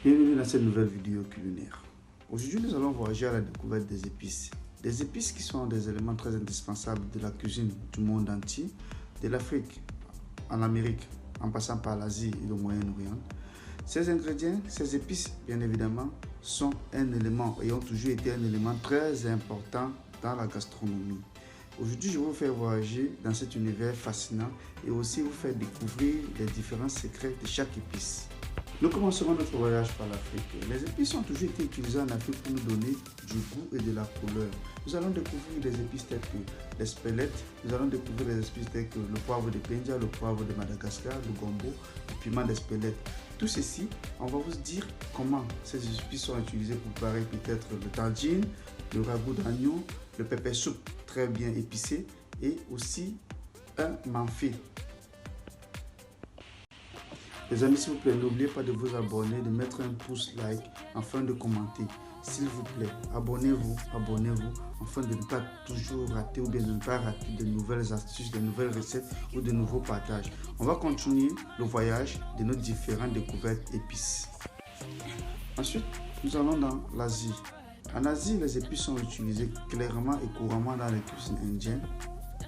Bienvenue dans cette nouvelle vidéo culinaire. Aujourd'hui, nous allons voyager à la découverte des épices. Des épices qui sont des éléments très indispensables de la cuisine du monde entier, de l'Afrique en Amérique, en passant par l'Asie et le Moyen-Orient. Ces ingrédients, ces épices, bien évidemment, sont un élément et ont toujours été un élément très important dans la gastronomie. Aujourd'hui, je vais vous faire voyager dans cet univers fascinant et aussi vous faire découvrir les différents secrets de chaque épice. Nous commencerons notre voyage par l'Afrique. Les épices ont toujours été utilisées en Afrique pour nous donner du goût et de la couleur. Nous allons découvrir des épices telles que les spelettes, nous allons découvrir des épices telles que le poivre de Pendia, le poivre de Madagascar, le gombo, le piment des spelettes. Tout ceci, on va vous dire comment ces épices sont utilisées pour préparer peut-être le tagine, le ragoût d'agneau, le pepper soup très bien épicé et aussi un manfé. Les amis, s'il vous plaît, n'oubliez pas de vous abonner, de mettre un pouce like afin de commenter. S'il vous plaît, abonnez-vous afin de ne pas toujours rater ou bien de ne pas rater de nouvelles astuces, de nouvelles recettes ou de nouveaux partages. On va continuer le voyage de nos différentes découvertes épices. Ensuite, nous allons dans l'Asie. En Asie, les épices sont utilisées clairement et couramment dans les cuisines indiennes,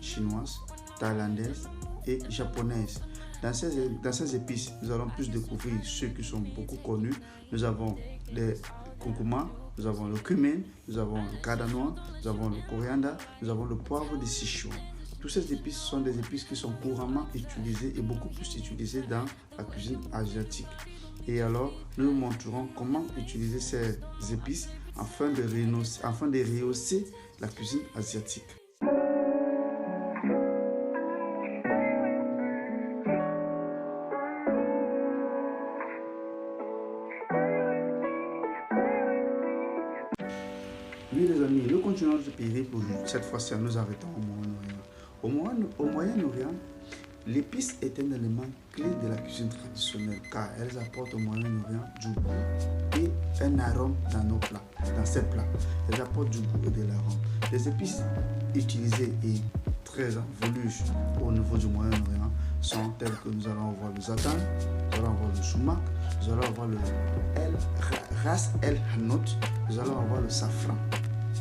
chinoises, thaïlandaises et japonaises. Dans ces épices, nous allons plus découvrir ceux qui sont beaucoup connus. Nous avons les curcuma, nous avons le cumin, nous avons le cardamome, nous avons le coriandre, nous avons le poivre de Sichuan. Toutes ces épices sont des épices qui sont couramment utilisées et beaucoup plus utilisées dans la cuisine asiatique. Et alors, nous vous montrerons comment utiliser ces épices afin de rehausser la cuisine asiatique. Oui les amis, nous continuons notre périple. Cette fois-ci, nous arrêtons au Moyen-Orient. Au Moyen-Orient, l'épice est un élément clé de la cuisine traditionnelle car elles apportent au Moyen-Orient du goût et un arôme dans nos plats, dans ces plats. Elles apportent du goût et de l'arôme. Les épices utilisées et très voulues au niveau du Moyen-Orient sont telles que nous allons voir le za'atar, nous allons voir le sumac, nous allons voir le ras el hanout, nous allons avoir le safran.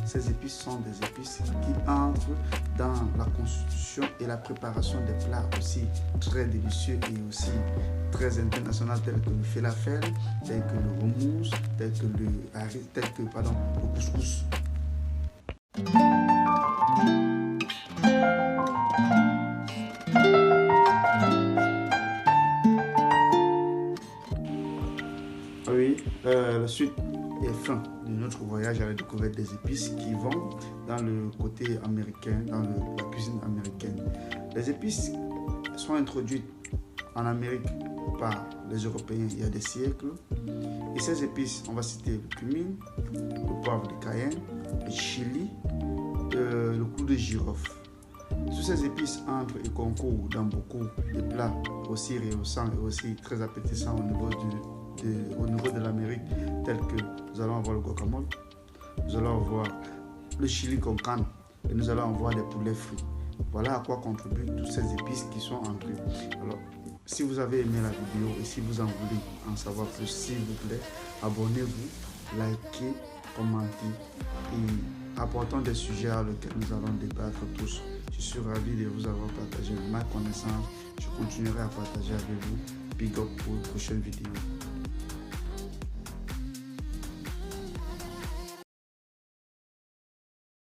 Ces épices sont des épices qui entrent dans la constitution et la préparation des plats aussi très délicieux et aussi très internationaux tels que le falafel, tels que le houmous, tels que le couscous. Oui, la suite est fin de notre voyage à la découverte des épices qui vont dans le côté américain, dans la cuisine américaine. Les épices sont introduites en Amérique par les Européens il y a des siècles. Et ces épices, on va citer le cumin, le poivre de Cayenne, le chili, le clou de girofle. Tous ces épices entrent et concourent dans beaucoup de plats aussi rehaussants et aussi très appétissants au niveau de l'Amérique, tels que nous allons avoir le guacamole, nous allons avoir le chili con carne et nous allons avoir des poulets frits. Voilà à quoi contribuent toutes ces épices qui sont incluses. Alors, si vous avez aimé la vidéo et si vous en voulez en savoir plus, s'il vous plaît, abonnez-vous, likez, commentez et apportons des sujets à lesquels nous allons débattre tous. Je suis ravi de vous avoir partagé ma connaissance. Je continuerai à partager avec vous. Big up pour une prochaine vidéo.